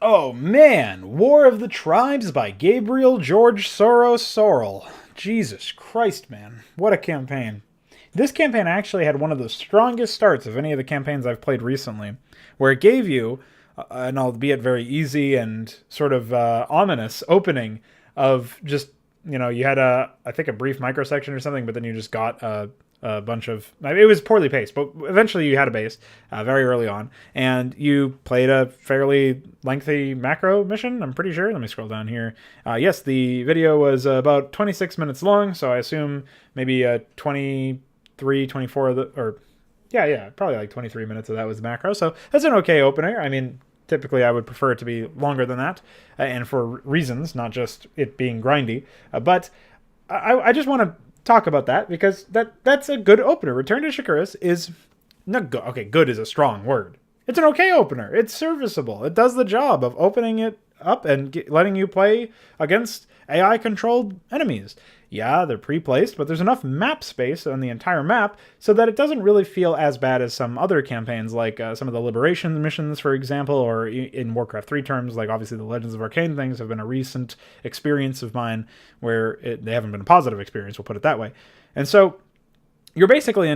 Oh man, War of the Tribes by Gabriel George Soros Sorrell. Jesus Christ, man. What a campaign. This campaign actually had one of the strongest starts of any of the campaigns I've played recently, where it gave you, an albeit very easy and sort of ominous opening of just, you had I think a brief microsection or something, but then you just got a bunch of, it was poorly paced, but eventually you had a base very early on, and you played a fairly lengthy macro mission, I'm pretty sure. Let me scroll down here. Yes, the video was about 26 minutes long, so I assume maybe 23, 24 of the, or yeah, probably like 23 minutes of that was the macro, so that's an okay opener. I mean, typically I would prefer it to be longer than that, and for reasons, not just it being grindy, but I just want to talk about that because that's a good opener. Return to Shikuris is not good. Okay, good is a strong word. It's an okay opener. It's serviceable. It does the job of opening it up and letting you play against AI controlled enemies. Yeah, they're pre-placed, but there's enough map space on the entire map so that it doesn't really feel as bad as some other campaigns, like some of the Liberation missions, for example, or in Warcraft 3 terms, like obviously the Legends of Arcane things have been a recent experience of mine where they haven't been a positive experience, we'll put it that way. And so you're basically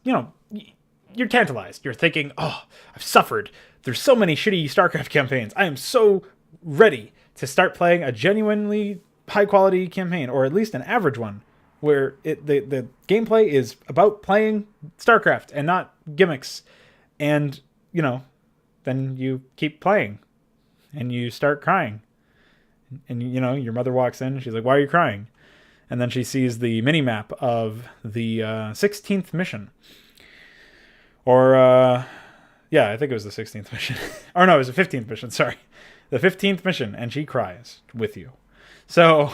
you're tantalized. You're thinking, oh, I've suffered. There's so many shitty StarCraft campaigns. I am so ready to start playing a genuinely high quality campaign, or at least an average one, where the gameplay is about playing StarCraft and not gimmicks. And, then you keep playing and you start crying. And, your mother walks in and she's like, why are you crying? And then she sees the mini map of the 16th mission. Or, yeah, I think it was the 16th mission. Or no, it was the 15th mission, sorry. The 15th mission, and she cries with you. So,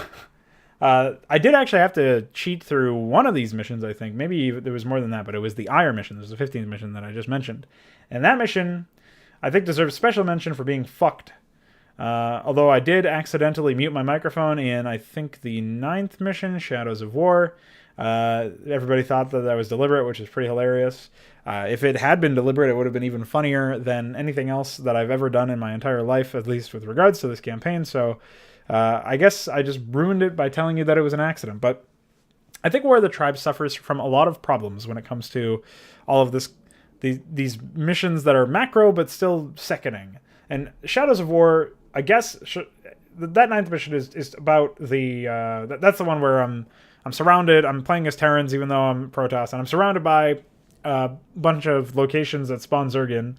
I did actually have to cheat through one of these missions, I think. Maybe there was more than that, but it was the Ire mission. It was the 15th mission that I just mentioned. And that mission, I think, deserves special mention for being fucked. Although I did accidentally mute my microphone in, I think, the 9th mission, Shadows of War. Everybody thought that was deliberate, which is pretty hilarious. If it had been deliberate, it would have been even funnier than anything else that I've ever done in my entire life, at least with regards to this campaign. So I guess I just ruined it by telling you that it was an accident. But I think War of the Tribe suffers from a lot of problems when it comes to all of these missions that are macro but still sickening. And Shadows of War, I guess, that 9th mission is about that's the one where I'm surrounded. I'm playing as Terrans, even though I'm Protoss, and I'm surrounded by a bunch of locations that spawn Zerg.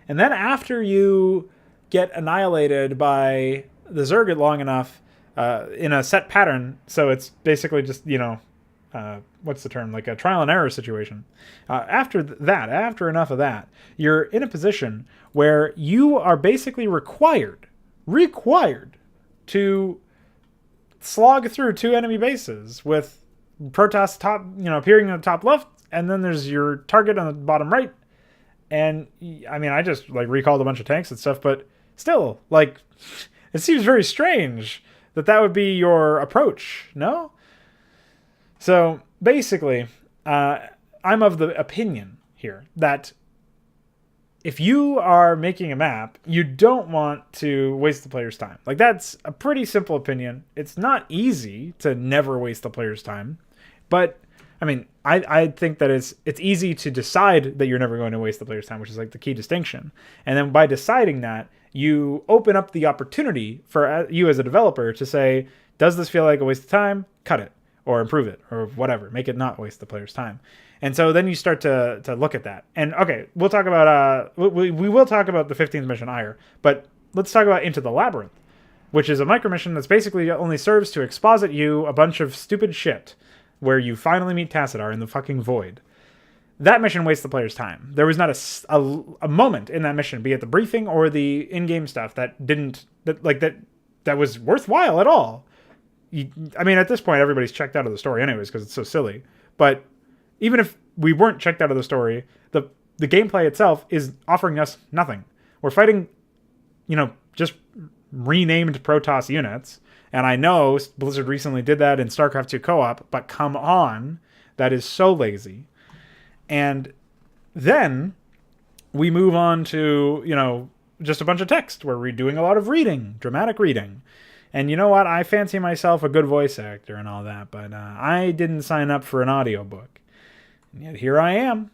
And then after you get annihilated by the Zerg long enough in a set pattern, so it's basically just, what's the term? Like a trial and error situation. After enough of that, you're in a position where you are basically required to slog through 2 enemy bases with Protoss top, appearing in the top left, and then there's your target on the bottom right. And I mean, I just recalled a bunch of tanks and stuff, but still, it seems very strange that would be your approach, no? So basically, I'm of the opinion here that if you are making a map, you don't want to waste the player's time. That's a pretty simple opinion. It's not easy to never waste the player's time, but I mean, I think that it's easy to decide that you're never going to waste the player's time, which is the key distinction. And then by deciding that, you open up the opportunity for you as a developer to say, does this feel like a waste of time? Cut it, or improve it, or whatever. Make it not waste the player's time. And so then you start to look at that. And okay, we'll talk about we will talk about the 15th mission Ire, but let's talk about Into the Labyrinth, which is a micro mission that's basically only serves to exposit you a bunch of stupid shit where you finally meet Tassadar in the fucking void. That mission wastes the player's time. There was not a moment in that mission, be it the briefing or the in-game stuff, that was worthwhile at all. I mean, at this point, everybody's checked out of the story anyways because it's so silly. But even if we weren't checked out of the story, the gameplay itself is offering us nothing. We're fighting, just renamed Protoss units. And I know Blizzard recently did that in StarCraft 2 co-op, but come on, that is so lazy. And then we move on to, just a bunch of text. We're doing a lot of reading, dramatic reading. And you know what? I fancy myself a good voice actor and all that, but I didn't sign up for an audiobook. And yet here I am.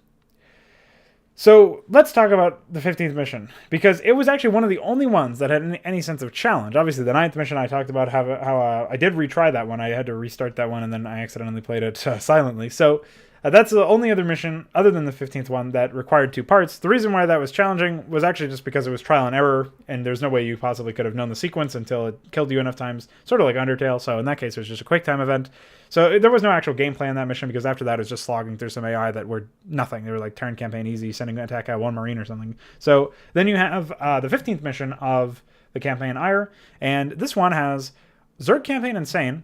So let's talk about the 15th mission, because it was actually one of the only ones that had any sense of challenge. Obviously, the 9th mission I talked about how I did retry that one. I had to restart that one, and then I accidentally played it silently. So that's the only other mission, other than the 15th one, that required 2 parts. The reason why that was challenging was actually just because it was trial and error, and there's no way you possibly could have known the sequence until it killed you enough times, sort of like Undertale. So in that case, it was just a quick time event. So there was no actual gameplay in that mission, because after that, it was just slogging through some AI that were nothing. They were like turn campaign easy, sending an attack out 1 Marine or something. So then you have the 15th mission of the campaign Ire, and this one has Zerg Campaign Insane,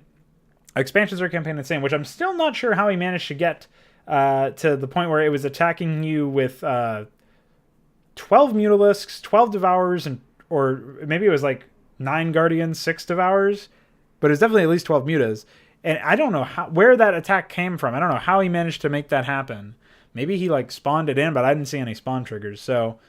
expansion Zerg Campaign Insane, which I'm still not sure how he managed to get to the point where it was attacking you with 12 Mutalisks, 12 Devours, or maybe it was like 9 Guardians, 6 Devours, but it's definitely at least 12 Mutas. And I don't know where that attack came from. I don't know how he managed to make that happen. Maybe he like spawned it in, but I didn't see any spawn triggers. So,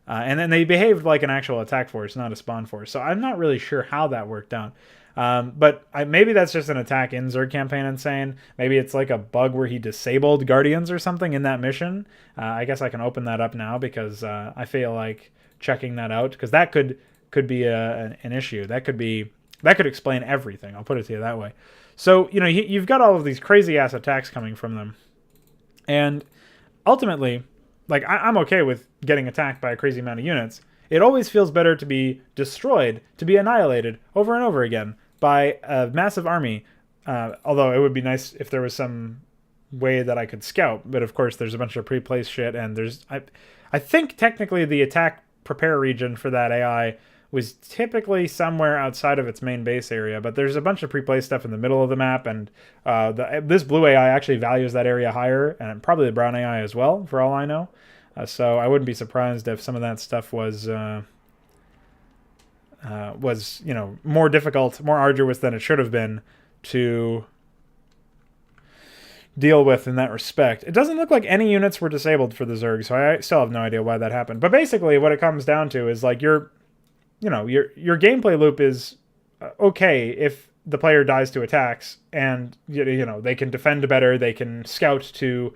and then they behaved like an actual attack force, not a spawn force. So I'm not really sure how that worked out. But maybe that's just an attack in Zerg Campaign Insane. Maybe it's like a bug where he disabled Guardians or something in that mission. I guess I can open that up now, because I feel like checking that out, because that could be an issue. That could explain everything. I'll put it to you that way. So, you know, you've got all of these crazy-ass attacks coming from them. And ultimately, like, I'm okay with getting attacked by a crazy amount of units. It always feels better to be destroyed, to be annihilated over and over again by a massive army. Although it would be nice if there was some way that I could scout. But, of course, there's a bunch of pre-placed shit. And I think, technically, the attack prepare region for that AI was typically somewhere outside of its main base area, but there's a bunch of pre-placed stuff in the middle of the map, and this blue AI actually values that area higher, and probably the brown AI as well, for all I know. So I wouldn't be surprised if some of that stuff was you know, more difficult, more arduous than it should have been to deal with in that respect. It doesn't look like any units were disabled for the Zerg, so I still have no idea why that happened. But basically, what it comes down to is like your gameplay loop is okay if the player dies to attacks, and you know they can defend better, they can scout to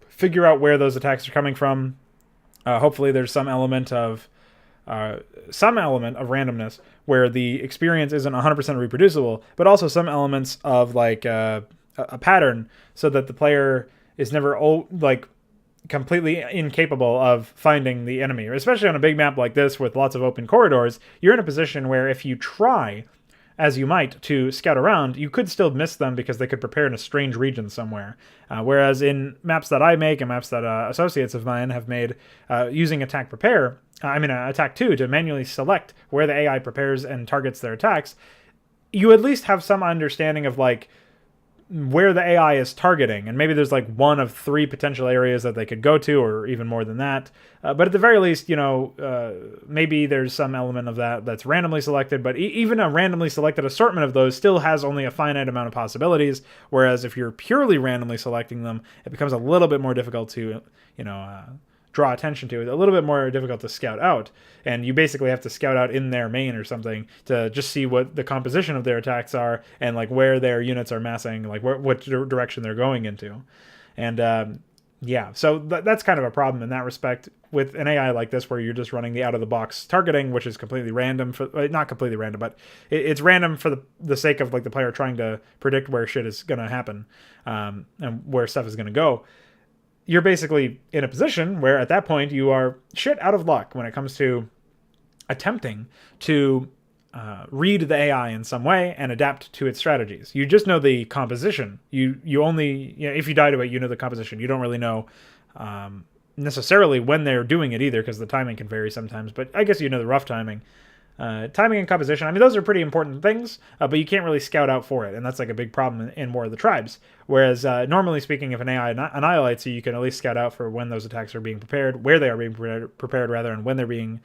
figure out where those attacks are coming from. Hopefully, there's some element of randomness where the experience isn't 100% reproducible, but also some elements of like a pattern, so that the player is never completely incapable of finding the enemy. Especially on a big map like this with lots of open corridors, you're in a position where if you try, as you might, to scout around, you could still miss them because they could prepare in a strange region somewhere. Whereas in maps that I make and maps that associates of mine have made, using Attack 2 to manually select where the AI prepares and targets their attacks, you at least have some understanding of like where the AI is targeting, and maybe there's like 1 of 3 potential areas that they could go to, or even more than that. But at the very least, you know, maybe there's some element of that that's randomly selected, but even a randomly selected assortment of those still has only a finite amount of possibilities, whereas if you're purely randomly selecting them, it becomes a little bit more difficult to, you know, draw attention to. It's a little bit more difficult to scout out, and you basically have to scout out in their main or something to just see what the composition of their attacks are and like where their units are massing, like what direction they're going into. And yeah, so that's kind of a problem in that respect with an AI like this, where you're just running the out-of-the-box targeting, which is completely random, not completely random, but it's random for the sake of like the player trying to predict where shit is going to happen, and where stuff is going to go. You're basically in a position where at that point you are shit out of luck when it comes to attempting to read the AI in some way and adapt to its strategies. You just know the composition. You only, you know, if you die to it, you know the composition. You don't really know necessarily when they're doing it either, because the timing can vary sometimes, but I guess you know the rough timing. Timing and composition, I mean, those are pretty important things, but you can't really scout out for it, and that's like a big problem in War of the Tribes. Whereas, normally speaking, if an AI annihilates you, you can at least scout out for when those attacks are being prepared, where they are being prepared rather, and when they're being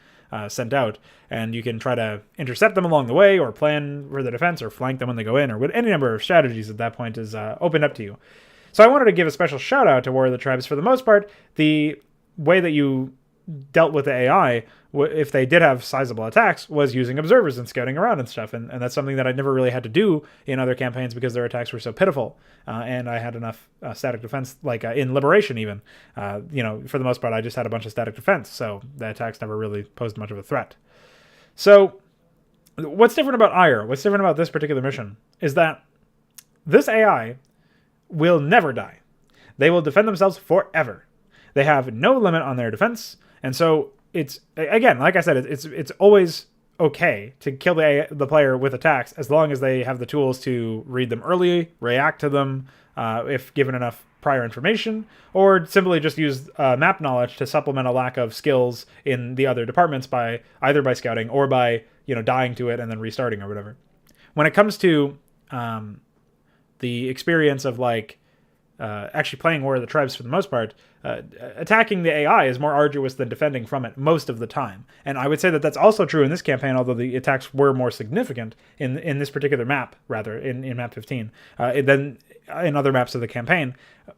sent out. And you can try to intercept them along the way, or plan for the defense, or flank them when they go in, or any number of strategies at that point is opened up to you. So I wanted to give a special shout out to War of the Tribes. For the most part, the way that you dealt with the AI if they did have sizable attacks, was using observers and scouting around and stuff. And that's something that I never really had to do in other campaigns because their attacks were so pitiful. And I had enough static defense, like in Liberation even. For the most part, I just had a bunch of static defense. So the attacks never really posed much of a threat. So what's different about Ire, what's different about this particular mission, is that this AI will never die. They will defend themselves forever. They have no limit on their defense. And so it's, again, like I said, it's always okay to kill the player with attacks as long as they have the tools to read them early, react to them if given enough prior information, or simply just use map knowledge to supplement a lack of skills in the other departments by either by scouting or by dying to it and then restarting or whatever. When it comes to the experience of actually playing War of the Tribes for the most part, attacking the AI is more arduous than defending from it most of the time. And I would say that that's also true in this campaign, although the attacks were more significant in this particular map, rather, in map 15, than in other maps of the campaign.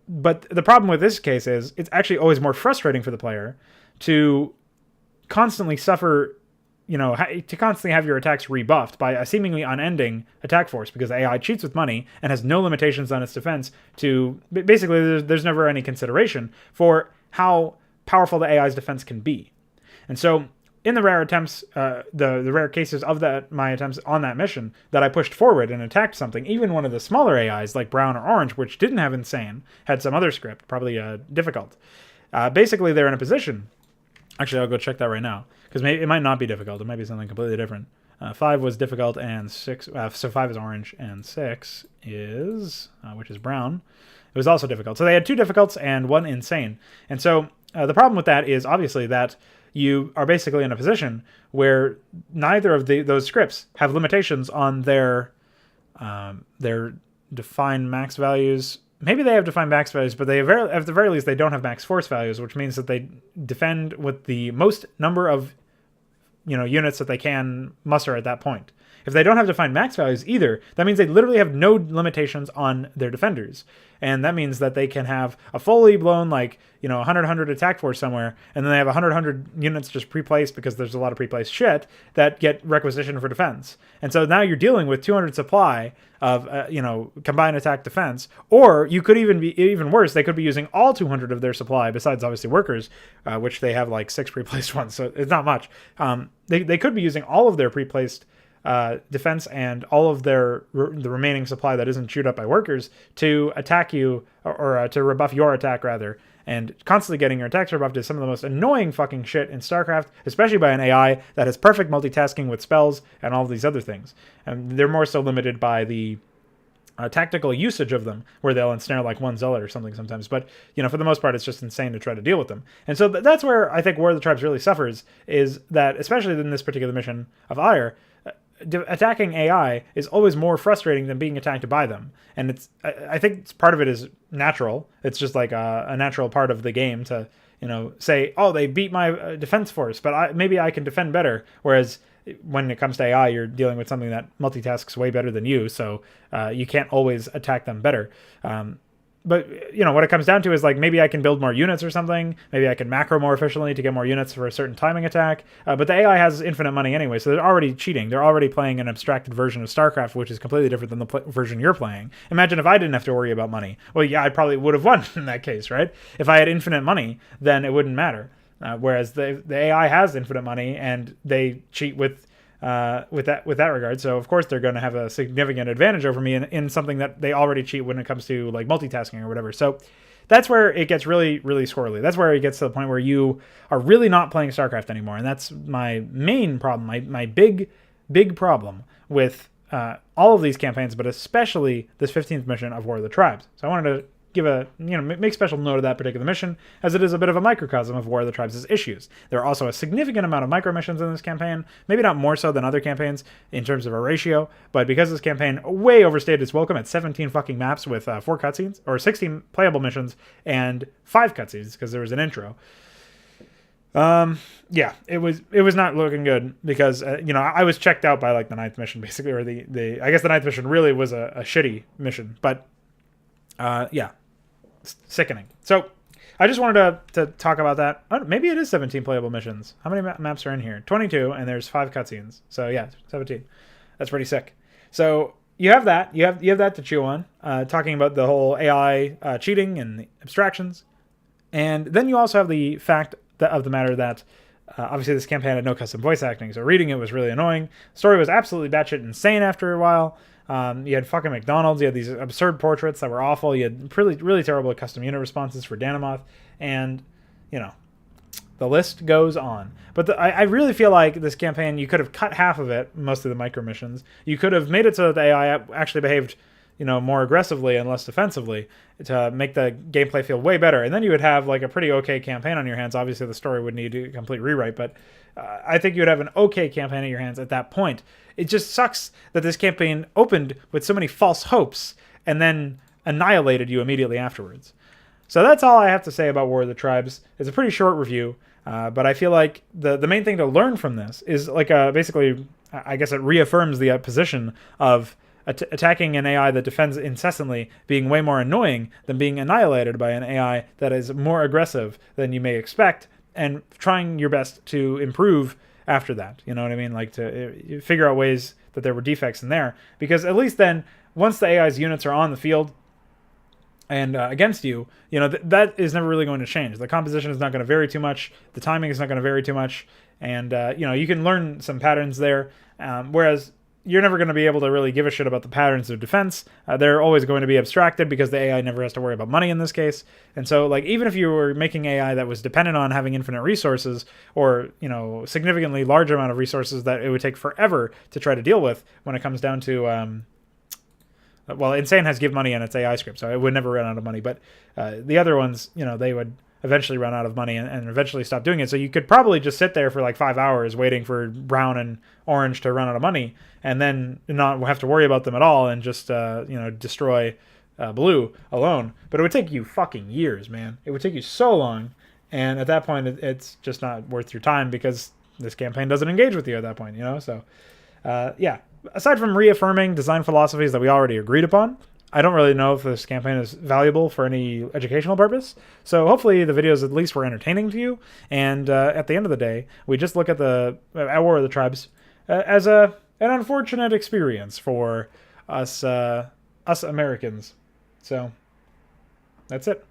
But the problem with this case is it's actually always more frustrating for the player to constantly suffer, to constantly have your attacks rebuffed by a seemingly unending attack force, because AI cheats with money and has no limitations on its defense. To basically, there's never any consideration for how powerful the AI's defense can be. And so in the rare attempts, the rare cases of my attempts on that mission that I pushed forward and attacked something, even one of the smaller AIs like Brown or Orange, which didn't have Insane, had some other script, probably difficult. Basically, they're in a position. Actually, I'll go check that right now, because it might not be difficult. It might be something completely different. 5 was difficult, and 6... so 5 is Orange, and 6 is... which is Brown. It was also difficult. So they had 2 difficults and 1 Insane. And so the problem with that is, obviously, that you are basically in a position where neither of those scripts have limitations on their defined max values. Maybe they have defined max values, but at the very least, they don't have max force values, which means that they defend with the most number of units that they can muster at that point. If they don't have defined max values either, that means they literally have no limitations on their defenders. And that means that they can have a fully blown, 100 attack force somewhere, and then they have 100 units just pre-placed because there's a lot of pre-placed shit that get requisitioned for defense. And so now you're dealing with 200 supply of, combined attack defense, or you could even worse, they could be using all 200 of their supply, besides obviously workers, which they have 6 pre-placed ones, so it's not much. They could be using all of their pre-placed defense and all of the remaining supply that isn't chewed up by workers to attack you, or to rebuff your attack rather, and constantly getting your attacks rebuffed is some of the most annoying fucking shit in StarCraft, especially by an AI that has perfect multitasking with spells and all of these other things. And they're more so limited by the tactical usage of them, where they'll ensnare one zealot or something sometimes. But, for the most part, it's just insane to try to deal with them. And so that's where I think War of the Tribes really suffers, is that, especially in this particular mission of Ire, attacking AI is always more frustrating than being attacked by them. And I think part of it is natural. It's just a natural part of the game to, say, oh, they beat my defense force, but maybe I can defend better. Whereas when it comes to AI, you're dealing with something that multitasks way better than you, so you can't always attack them better. But, what it comes down to is, maybe I can build more units or something. Maybe I can macro more efficiently to get more units for a certain timing attack. But the AI has infinite money anyway, so they're already cheating. They're already playing an abstracted version of StarCraft, which is completely different than the version you're playing. Imagine if I didn't have to worry about money. Well, yeah, I probably would have won in that case, right? If I had infinite money, then it wouldn't matter. Whereas the AI has infinite money, and they cheat with that regard, so of course they're going to have a significant advantage over me in something that they already cheat when it comes to multitasking or whatever. So that's where it gets really, really squirrely. That's where it gets to the point where you are really not playing StarCraft anymore, and that's my main problem, my big problem with all of these campaigns, but especially this 15th mission of War of the Tribes. So I wanted to give make special note of that particular mission, as it is a bit of a microcosm of War of the Tribes' issues. There are also a significant amount of micro missions in this campaign, maybe not more so than other campaigns in terms of a ratio, but because this campaign way overstayed its welcome at 17 fucking maps with 4 cutscenes, or 16 playable missions and 5 cutscenes, because there was an intro. Yeah, it was not looking good, because I was checked out by the 9th mission basically, or the I guess the 9th mission really was a shitty mission, but yeah, sickening. So I just wanted to talk about that. Oh, maybe it is 17 playable missions. How many maps are in here? 22, and there's 5 cutscenes. So yeah, 17. That's pretty sick. So you have that. You have that to chew on. Talking about the whole AI cheating and the abstractions, and then you also have the fact of the matter that obviously this campaign had no custom voice acting, so reading it was really annoying. The story was absolutely batshit insane after a while. You had fucking McDonald's. You had these absurd portraits that were awful. You had really, really terrible custom unit responses for Danamoth. And, you know, the list goes on. But I really feel like this campaign, you could have cut half of it, most of the micro missions. You could have made it so that the AI actually behaved, you know, more aggressively and less defensively to make the gameplay feel way better. And then you would have like a pretty okay campaign on your hands. Obviously, the story would need a complete rewrite, but I think you would have an okay campaign at your hands at that point. It just sucks that this campaign opened with so many false hopes and then annihilated you immediately afterwards. So that's all I have to say about War of the Tribes. It's a pretty short review, but I feel like the main thing to learn from this is like basically, I guess it reaffirms the position of attacking an AI that defends incessantly being way more annoying than being annihilated by an AI that is more aggressive than you may expect, and trying your best to improve after that. You know what I mean? Like to figure out ways that there were defects in there, because at least then once the AI's units are on the field and against you, you know, that is never really going to change. The composition is not going to vary too much. The timing is not going to vary too much. And, you know, you can learn some patterns there. Whereas you're never going to be able to really give a shit about the patterns of defense. They're always going to be abstracted because the AI never has to worry about money in this case. And so, like, even if you were making AI that was dependent on having infinite resources or, you know, significantly large amount of resources that it would take forever to try to deal with when it comes down to, well, Insane has give money in its AI script, so it would never run out of money. But the other ones, you know, they would eventually run out of money and eventually stop doing it. So you could probably just sit there for like 5 hours waiting for brown and orange to run out of money and then not have to worry about them at all and just, you know, destroy blue alone. But it would take you fucking years, man. It would take you so long. And at that point, it's just not worth your time because this campaign doesn't engage with you at that point, you know? So, yeah. Aside from reaffirming design philosophies that we already agreed upon, I don't really know if this campaign is valuable for any educational purpose. So hopefully the videos at least were entertaining to you. And at the end of the day, we just look at the War of the Tribes as an unfortunate experience for us Americans. So that's it.